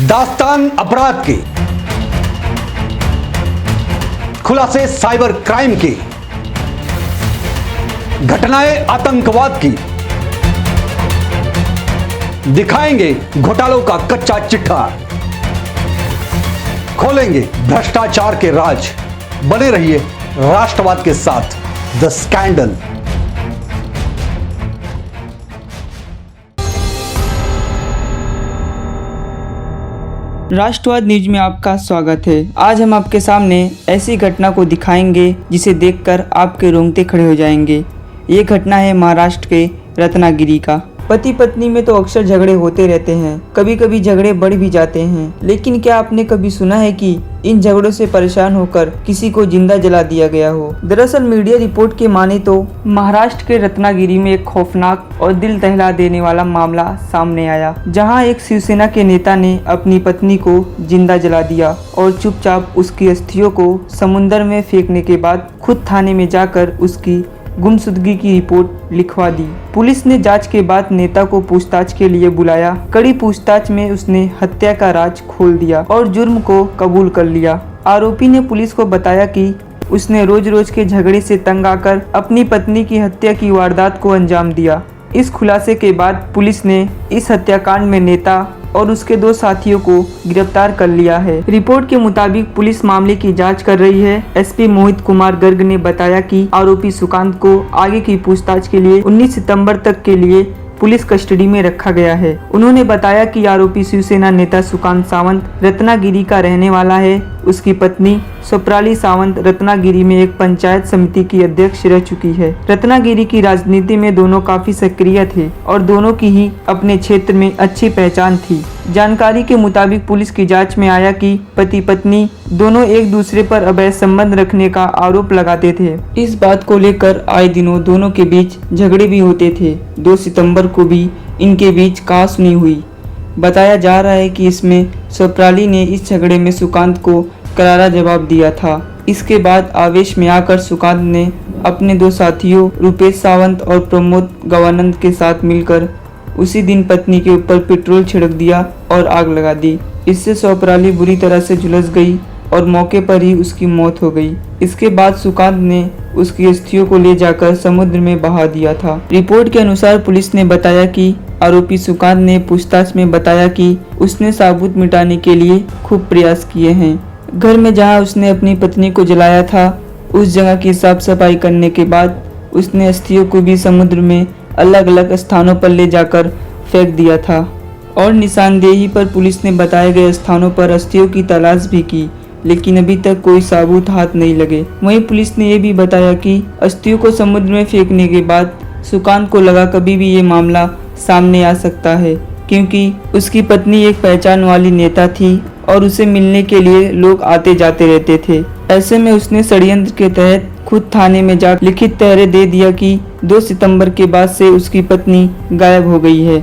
दास्तान अपराध की, खुलासे साइबर क्राइम की, घटनाएं आतंकवाद की, दिखाएंगे घोटालों का कच्चा चिट्ठा, खोलेंगे भ्रष्टाचार के राज। बने रहिए राष्ट्रवाद के साथ। The scandal. राष्ट्रवाद न्यूज में आपका स्वागत है। आज हम आपके सामने ऐसी घटना को दिखाएंगे जिसे देखकर आपके रोंगटे खड़े हो जाएंगे। ये घटना है महाराष्ट्र के रत्नागिरी का। पति पत्नी में तो अक्सर झगड़े होते रहते हैं, कभी कभी झगड़े बढ़ भी जाते हैं, लेकिन क्या आपने कभी सुना है कि इन झगड़ों से परेशान होकर किसी को जिंदा जला दिया गया हो। दरअसल मीडिया रिपोर्ट के माने तो महाराष्ट्र के रत्नागिरी में एक खौफनाक और दिल दहला देने वाला मामला सामने आया, जहां एक शिवसेना के नेता ने अपनी पत्नी को जिंदा जला दिया और चुपचाप उसकी अस्थियों को समुद्र में फेंकने के बाद खुद थाने में जाकर उसकी गुमशुदगी की रिपोर्ट लिखवा दी। पुलिस ने जांच के बाद नेता को पूछताछ के लिए बुलाया। कड़ी पूछताछ में उसने हत्या का राज खोल दिया और जुर्म को कबूल कर लिया। आरोपी ने पुलिस को बताया कि उसने रोज रोज के झगड़े से तंग आकर अपनी पत्नी की हत्या की वारदात को अंजाम दिया। इस खुलासे के बाद पुलिस ने इस हत्याकांड में नेता और उसके 2 साथियों को गिरफ्तार कर लिया है। रिपोर्ट के मुताबिक पुलिस मामले की जांच कर रही है। एसपी मोहित कुमार गर्ग ने बताया कि आरोपी सुकांत को आगे की पूछताछ के लिए 19 सितंबर तक के लिए पुलिस कस्टडी में रखा गया है। उन्होंने बताया कि आरोपी शिवसेना नेता सुकांत सावंत रत्नागिरी का रहने वाला है। उसकी पत्नी स्वप्राली सावंत रत्नागिरी में एक पंचायत समिति की अध्यक्ष रह चुकी है। रत्नागिरी की राजनीति में दोनों काफी सक्रिय थे और दोनों की ही अपने क्षेत्र में अच्छी पहचान थी। जानकारी के मुताबिक पुलिस की जांच में आया कि पति पत्नी दोनों एक दूसरे पर अवैध संबंध रखने का आरोप लगाते थे। इस बात को लेकर आए दिनों दोनों के बीच झगड़े भी होते थे। 2 सितंबर को भी इनके बीच कहासुनी हुई। बताया जा रहा है कि इसमें स्वप्राली ने इस झगड़े में सुकांत को करारा जवाब दिया था। इसके बाद आवेश में आकर सुकांत ने अपने 2 साथियों रूपेश सावंत और प्रमोद गवानंद के साथ मिलकर उसी दिन पत्नी के ऊपर पेट्रोल छिड़क दिया और आग लगा दी। इससे स्वप्राली बुरी तरह से झुलस गई और मौके पर ही उसकी मौत हो गई। इसके बाद सुकांत ने उसकी अस्थियों को ले जाकर समुद्र में बहा दिया था। रिपोर्ट के अनुसार पुलिस ने बताया कि आरोपी सुकांत ने पूछताछ में बताया कि उसने सबूत मिटाने के लिए खूब प्रयास किए हैं। घर में जहां उसने अपनी पत्नी को जलाया था, उस जगह की साफ सफाई करने के बाद उसने अस्थियों को भी समुद्र में अलग अलग स्थानों पर ले जाकर फेंक दिया था और निशानदेही पर पुलिस ने बताए गए स्थानों पर अस्थियों की तलाश भी की, लेकिन अभी तक कोई सबूत हाथ नहीं लगे। वहीं पुलिस ने यह भी बताया कि अस्थियों को समुद्र में फेंकने के बाद सुकांत को लगा कभी भी ये मामला सामने आ सकता है, क्योंकि उसकी पत्नी एक पहचान वाली नेता थी और उसे मिलने के लिए लोग आते जाते रहते थे। ऐसे में उसने षड्यंत्र के तहत खुद थाने में जा लिखित तहरीर दे दिया कि 2 सितंबर के बाद से उसकी पत्नी गायब हो गई है।